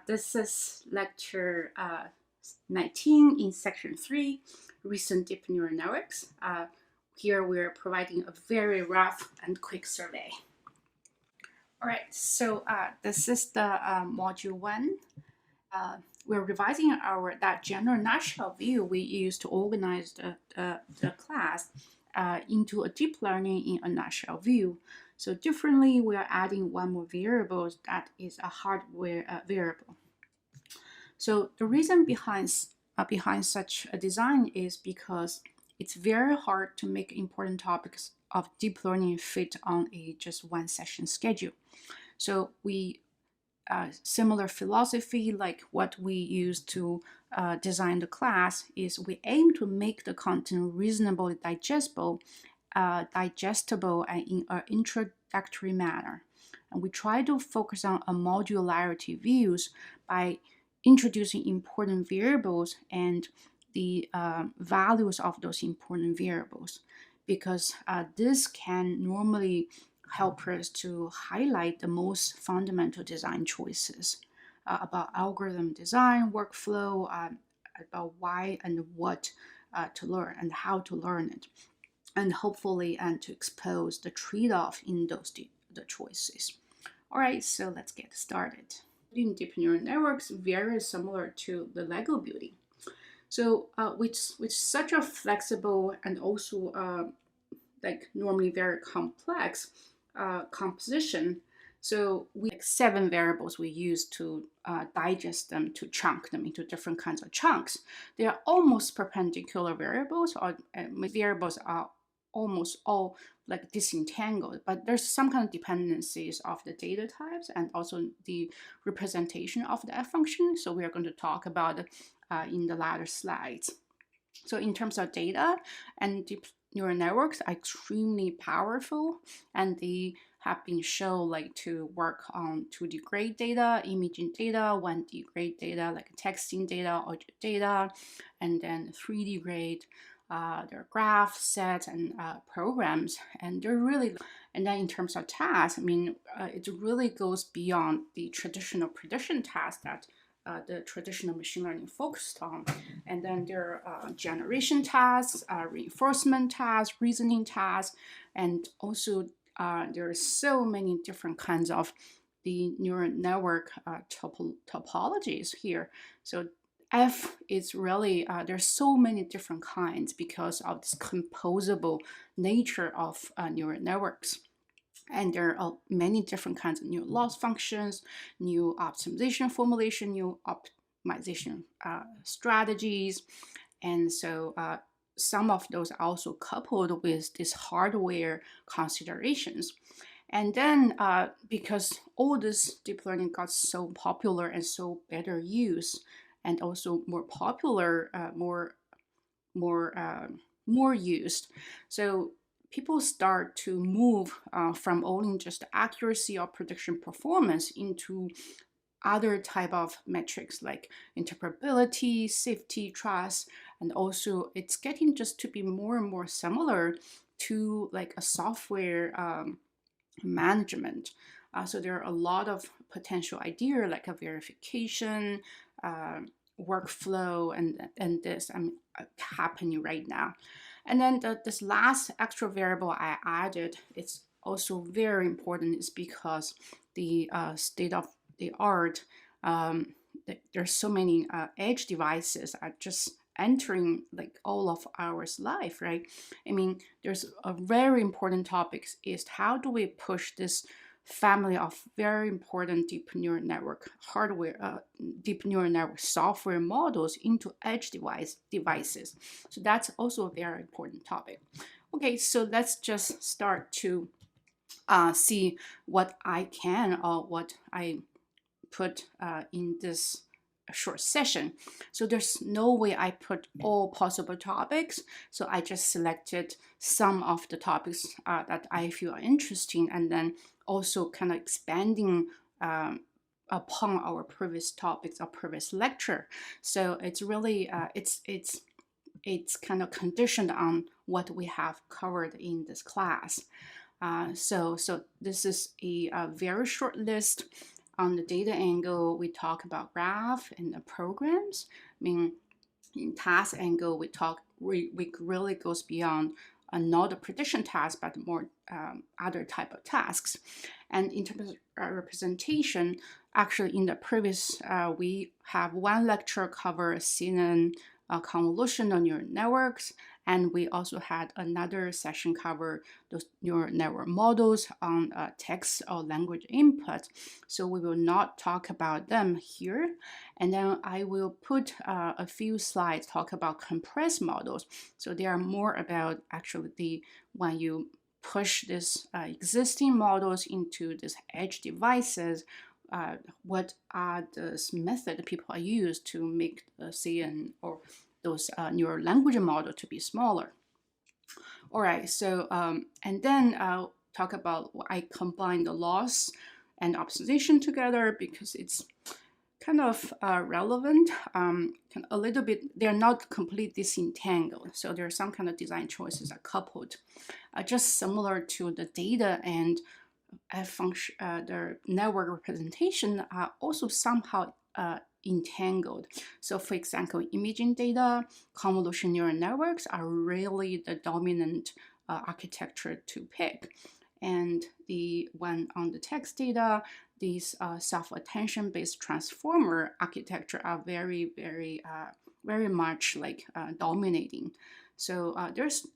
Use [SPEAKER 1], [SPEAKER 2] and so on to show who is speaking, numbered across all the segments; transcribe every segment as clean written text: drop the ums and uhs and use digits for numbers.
[SPEAKER 1] This is lecture 19 in section 3, recent deep neural networks. Here we're providing a very rough and quick survey. All right, this is the module 1. We're revising that general nutshell view we used to organize the class into a deep learning in a nutshell view. So differently, we are adding one more variable that is a hardware variable. So the reason behind such a design is because it's very hard to make important topics of deep learning fit on just one session schedule. So we similar philosophy like what we use to design the class is we aim to make the content reasonably digestible and in an introductory manner. And we try to focus on a modularity views by introducing important variables and the values of those important variables, because this can normally help us to highlight the most fundamental design choices about algorithm design, workflow, about why and what to learn and how to learn it, and hopefully to expose the trade-off in those the choices. All right, so let's get started. In deep neural networks, very similar to the Lego building. So with such a flexible and also like normally very complex composition, so we have 7 variables we use to digest them, to chunk them into different kinds of chunks. They are almost perpendicular variables, or variables are almost all like disentangled, but there's some kind of dependencies of the data types and also the representation of the F function. So we are going to talk about in the latter slides. So in terms of data, and deep neural networks are extremely powerful, and they have been shown like to work on 2D grade data, imaging data, 1D grade data, like texting data, audio data, and then 3D grade, their graph sets and programs, and they're really. And then in terms of tasks, I mean, it really goes beyond the traditional prediction tasks that the traditional machine learning focused on. And then there are generation tasks, reinforcement tasks, reasoning tasks, and also there are so many different kinds of the neural network topologies here. So F is really, there's so many different kinds because of this composable nature of neural networks. And there are many different kinds of new loss functions, new optimization formulation, new optimization strategies. And so some of those are also coupled with these hardware considerations. And then because all this deep learning got so popular and so better used, and also more popular, more used, so people start to move from only just accuracy or prediction performance into other type of metrics like interpretability, safety, trust, and also it's getting just to be more and more similar to like a software management. So there are a lot of potential ideas like a verification, workflow, and this happening right now. And then this last extra variable I added, it's also very important, is because the state of the art, there's so many edge devices are just entering like all of our life, right? I mean, there's a very important topic is how do we push this family of very important deep neural network hardware, deep neural network software models into edge devices. So that's also a very important topic. Okay, so let's just start to see what I can or what I put in this short session. So there's no way I put all possible topics. So I just selected some of the topics that I feel are interesting, and then also kind of expanding upon our previous topics or previous lecture. So it's really it's kind of conditioned on what we have covered in this class. So this is a very short list. on the data angle, we talk about graph and the programs. I mean, in task angle, we really goes beyond not a prediction task, but more other type of tasks. And in terms of representation, actually in the previous, we have one lecture cover CNN convolution on neural networks, and we also had another session cover those neural network models on text or language input. So we will not talk about them here. And then I will put a few slides talk about compressed models. So they are more about actually when you push this existing models into these edge devices, what are the methods people are used to make the CNN or those neural language model to be smaller. All right, so and then I'll talk about I combine the loss and optimization together because it's kind of relevant, a little bit. They're not completely disentangled, so there are some kind of design choices are coupled, just similar to the data and function, the network representation are also somehow entangled. So for example, imaging data, convolution neural networks are really the dominant architecture to pick. And the one on the text data, these self-attention based transformer architecture are very, very, very much like dominating. So that's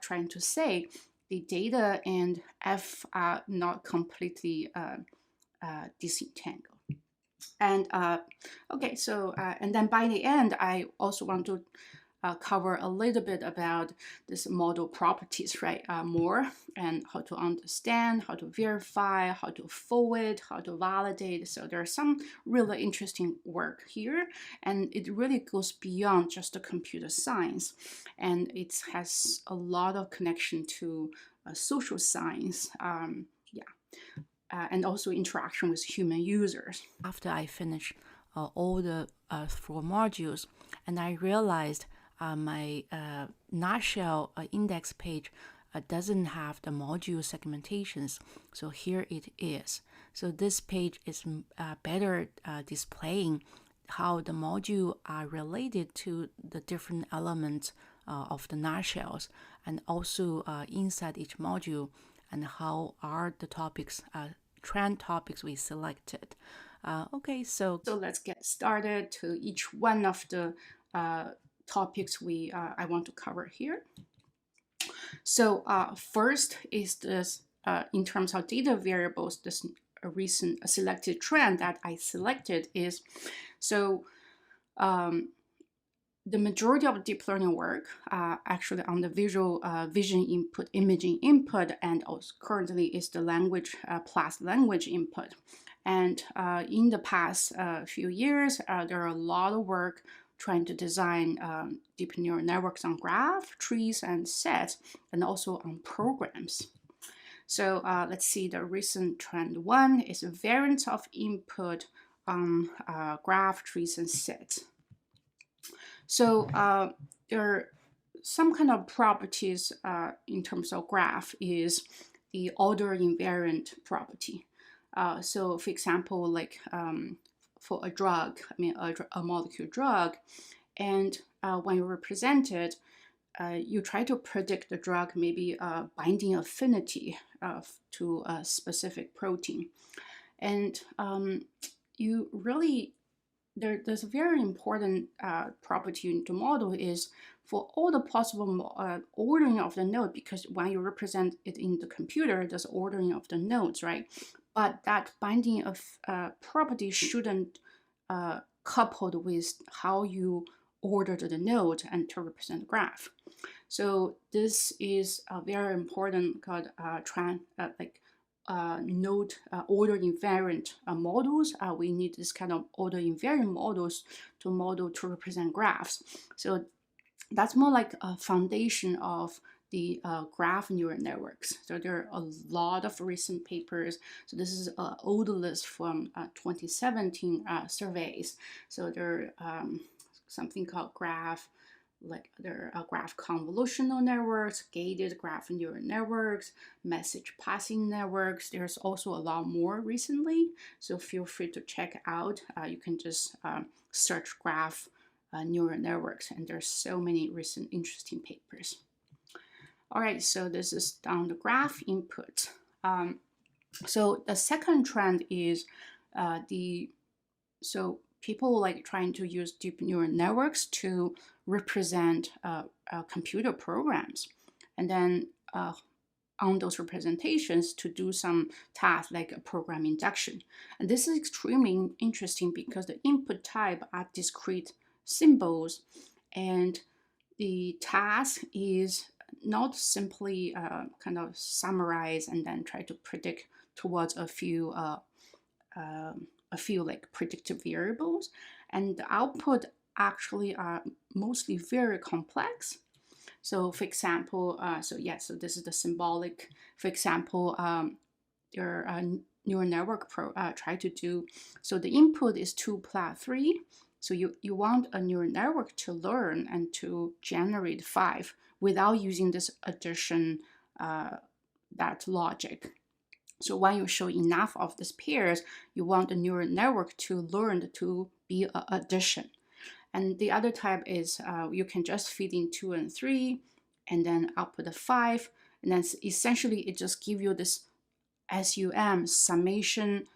[SPEAKER 1] trying to say the data and F are not completely disentangled. And okay, so and then by the end, I also want to cover a little bit about this model properties, right? More, and how to understand, how to verify, how to forward, how to validate. So there's some really interesting work here, and it really goes beyond just the computer science, and it has a lot of connection to social science. And also interaction with human users. After I finished all the 4 modules, and I realized my nutshell index page doesn't have the module segmentations. So here it is. So this page is better displaying how the module are related to the different elements of the nutshells, and also inside each module, and how are the topics, trend topics we selected. Okay, so let's get started to each one of the topics I want to cover here. So first is this, in terms of data variables, this recent selected trend that I selected is, so the majority of deep learning work actually on the vision input, imaging input, and also currently is the language plus language input. And in the past few years, there are a lot of work trying to design deep neural networks on graph, trees, and sets, and also on programs. So let's see, the recent trend one is a variant of input on graph, trees, and sets. So there are some kind of properties in terms of graph is the order invariant property. So for example, like for a drug, I mean a molecule drug, and when you represent it, you try to predict the drug maybe binding affinity to a specific protein. And you really, there's a very important property in the model is for all the possible ordering of the node, because when you represent it in the computer, there's ordering of the nodes, right? But that binding of property shouldn't coupled with how you order the node and to represent the graph. So this is a very important called node order invariant models. We need this kind of order invariant models to model to represent graphs. So that's more like a foundation of the graph neural networks. So there are a lot of recent papers. So this is an old list from 2017 surveys. So there are something called graph like there are graph convolutional networks, gated graph neural networks, message passing networks. There's also a lot more recently, so feel free to check out. You can just search graph neural networks, and there's so many recent interesting papers. All right, so this is on the graph input. So the second trend is people like trying to use deep neural networks to represent computer programs, and then on those representations to do some tasks like a program induction. And this is extremely interesting because the input type are discrete symbols, and the task is not simply kind of summarize and then try to predict towards a few like predictive variables, and the output actually are mostly very complex. So for example, so this is the symbolic. For example, your neural network try to do, so the input is 2 plus 3. So you want a neural network to learn and to generate 5 without using this addition, that logic. So when you show enough of these pairs, you want the neural network to learn to be an addition. And the other type is you can just feed in 2 and 3 and then output a 5. And then essentially it just gives you this SUM, summation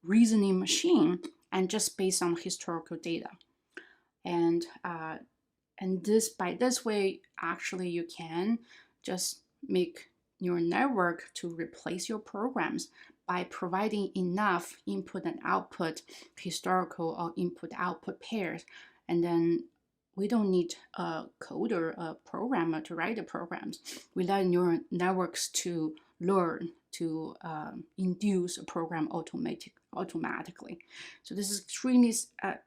[SPEAKER 1] reasoning machine, and just based on historical data. And by this way, actually you can just make neural network to replace your programs by providing enough input and output historical or input-output pairs. And then we don't need a coder, a programmer to write the programs. We let neural networks to learn, to induce a program automatically. So this is extremely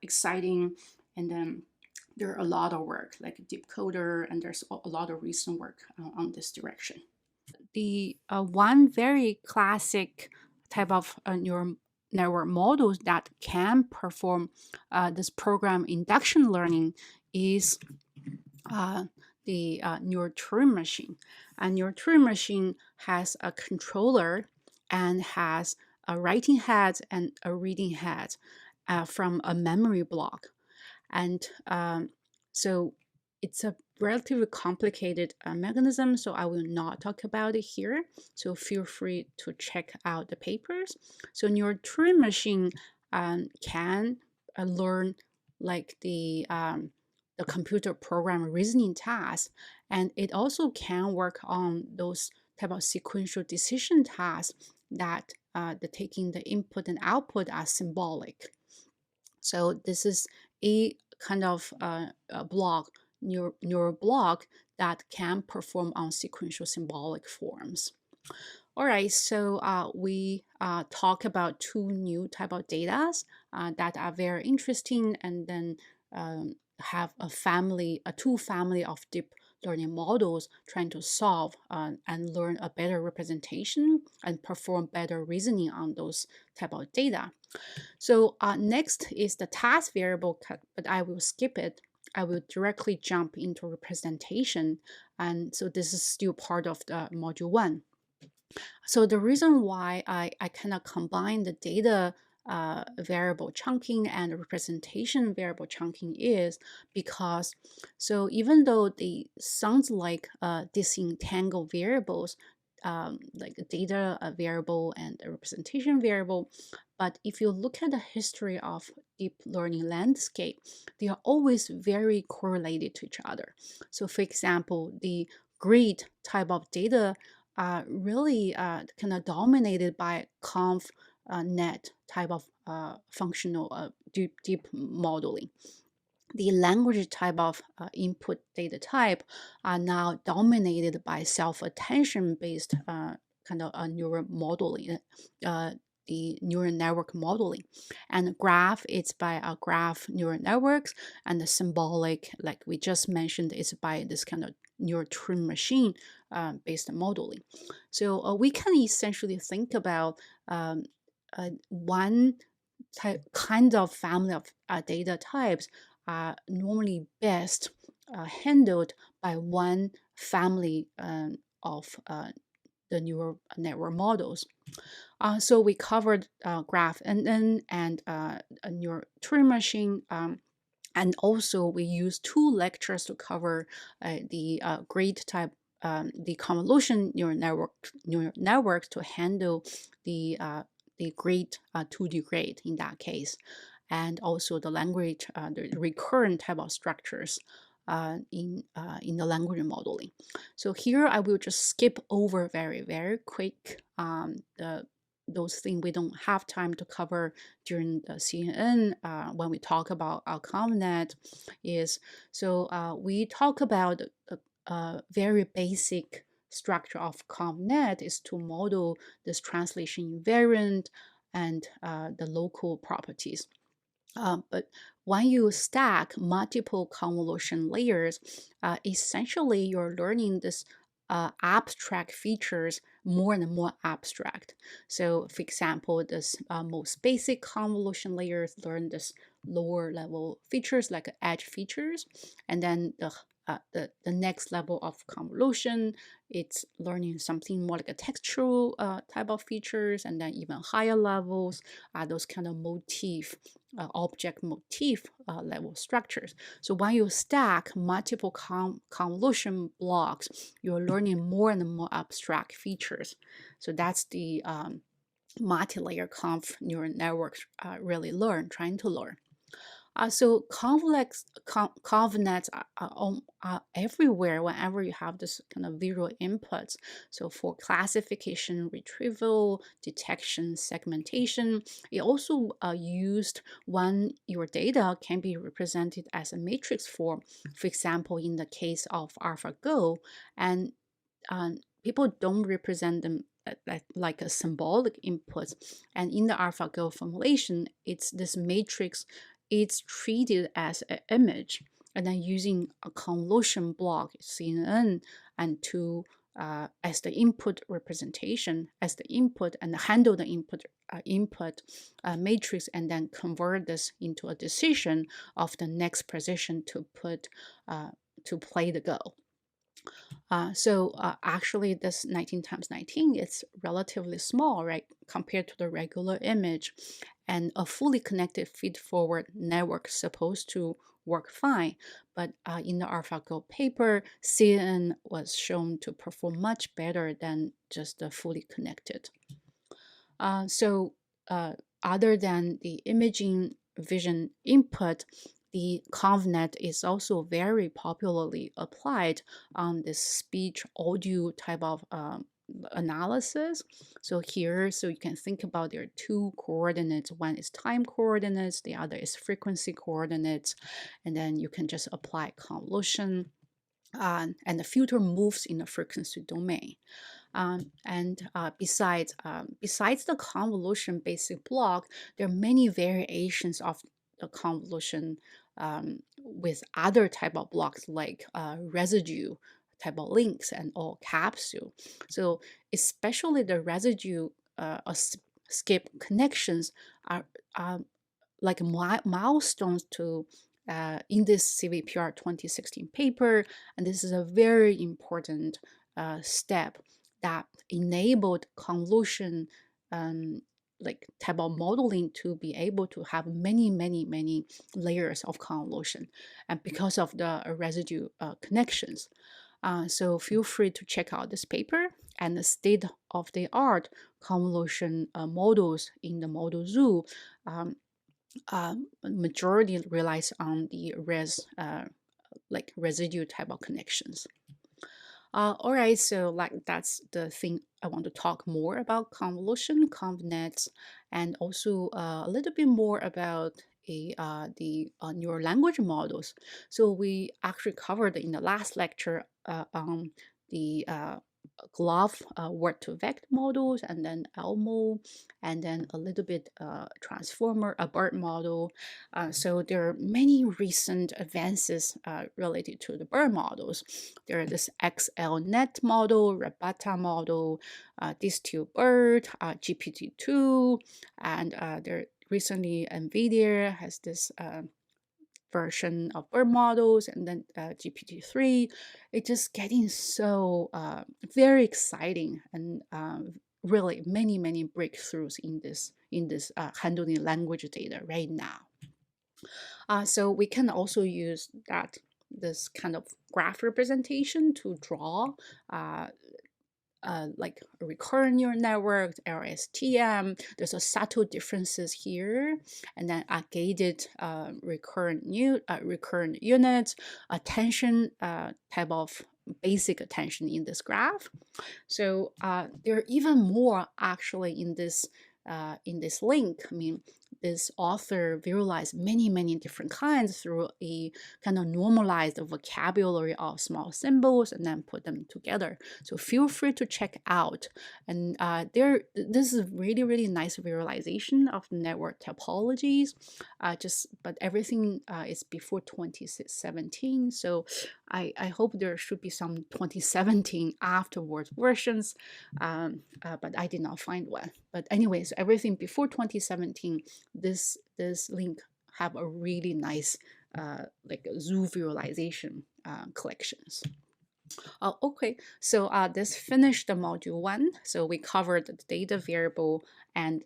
[SPEAKER 1] exciting. And then there are a lot of work like DeepCoder, and there's a lot of recent work on this direction. The one very classic type of neural network models that can perform this program induction learning is the neural Turing machine. A neural Turing machine has a controller and has a writing head and a reading head from a memory block. And so it's a relatively complicated mechanism, so I will not talk about it here. So feel free to check out the papers. So neural Turing machine can learn like the computer program reasoning tasks, and it also can work on those type of sequential decision tasks that the taking the input and output are symbolic. So this is a kind of neural block that can perform on sequential symbolic forms. All right, so we talk about 2 new type of data that are very interesting, and then have a two family of deep learning models trying to solve and learn a better representation and perform better reasoning on those type of data. So next is the task variable, but I will skip it. I will directly jump into representation. And so this is still part of the module 1. So the reason why I kind of combine the data variable chunking and representation variable chunking is because, so even though they sound like disentangled variables, like a data variable and a representation variable, but if you look at the history of deep learning landscape, they are always very correlated to each other. So for example, the grid type of data are really kind of dominated by conv net type of functional deep modeling. The language type of input data type are now dominated by self-attention based kind of neural modeling, the neural network modeling. And graph is by graph neural networks, and the symbolic, like we just mentioned, is by this kind of neural Turing machine based modeling. So we can essentially think about one kind of family of data types
[SPEAKER 2] are normally best handled by one family of the neural network models. So we covered graph NN and a neural Turing machine. And also we use 2 lectures to cover the grid type, the convolution neural network to handle the grid 2D grid in that case, and also the language, the recurrent type of structures in the language modeling. So here I will just skip over very quick those things we don't have time to cover during the CNN when we talk about our ConvNet is, so we talk about very basic structure of ConvNet is to model this translation invariant and the local properties. But when you stack multiple convolution layers, essentially you're learning this abstract features more and more abstract. So for example, this most basic convolution layers learn this lower level features like edge features, and then the next level of convolution, it's learning something more like a textual type of features, and then even higher levels are those kind of motif, object motif level structures. So when you stack multiple convolution blocks, you're learning more and more abstract features. So that's the multi-layer conv neural networks really trying to learn. So convnets are everywhere whenever you have this kind of visual inputs. So for classification, retrieval, detection, segmentation, it also used when your data can be represented as a matrix form. For example, in the case of AlphaGo, and people don't represent them like a symbolic input. And in the AlphaGo formulation, it's this matrix, it's treated as an image, and then using a convolution block, CNN, and to as the input representation, as the input, and handle the input matrix, and then convert this into a decision of the next position to put to play the go. So actually this 19 times 19 is relatively small, right, compared to the regular image. And a fully connected feed-forward network is supposed to work fine. But in the AlphaGo paper, CNN was shown to perform much better than just the fully connected. So other than the imaging vision input, the ConvNet is also very popularly applied on this speech audio type of analysis. So here, so you can think about there are 2 coordinates. One is time coordinates, the other is frequency coordinates. And then you can just apply convolution, and the filter moves in the frequency domain. Besides the convolution basic block, there are many variations of the convolution with other type of blocks like residue type of links and or capsule. So especially the residue skip connections are like milestones to in this CVPR 2016 paper, and this is a very important step that enabled convolution like type of modeling to be able to have many layers of convolution, and because of the residue connections. So feel free to check out this paper and the state-of-the-art convolution models in the model zoo. Majority relies on the like residue type of connections. All right, so like that's the thing I want to talk more about convolution, convnets, and also a little bit more about the neural language models. So we actually covered in the last lecture on the glove word-to-vector models, and then Elmo, and then a little bit transformer, a BERT model. So there are many recent advances related to the BERT models. There are this XLNet model, Rabata model, Distill-BERT, GPT-2, and there recently NVIDIA has this version of BERT models, and then GPT-3. It's just getting so very exciting, and really many breakthroughs in this handling language data right now. So we can also use this kind of graph representation to draw like a recurrent neural network, LSTM. There's a subtle differences here, and then a gated recurrent units, attention type of basic attention in this graph. So there are even more actually in this link. I mean, this author visualized many different kinds through a kind of normalized vocabulary of small symbols and then put them together. So feel free to check out. And this is really nice visualization of the network topologies. But everything is before 2017. So I hope there should be some 2017 afterwards versions, but I did not find one. But anyways, everything before 2017, this link have a really nice like zoo visualization collections. Okay, so this finished the module 1. So we covered the data variable and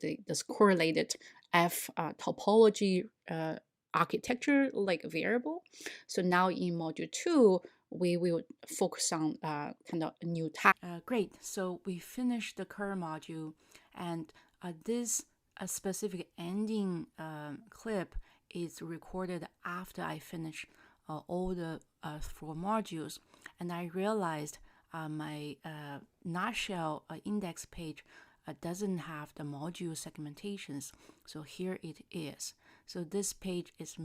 [SPEAKER 2] this correlated F topology architecture like variable. So now in module 2, we will focus on kind of a new task. Great, so we finished the current module, and this specific ending clip is recorded after I finish all the 4 modules, and I realized my nutshell index page doesn't have the module segmentations, so here it is. So this page is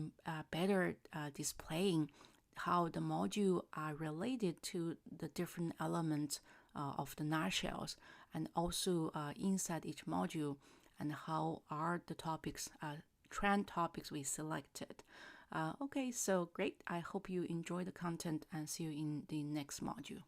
[SPEAKER 2] better displaying how the module are related to the different elements of the nutshells, and also inside each module, and how are the topics, trend topics we selected. Okay, so great. I hope you enjoy the content, and see you in the next module.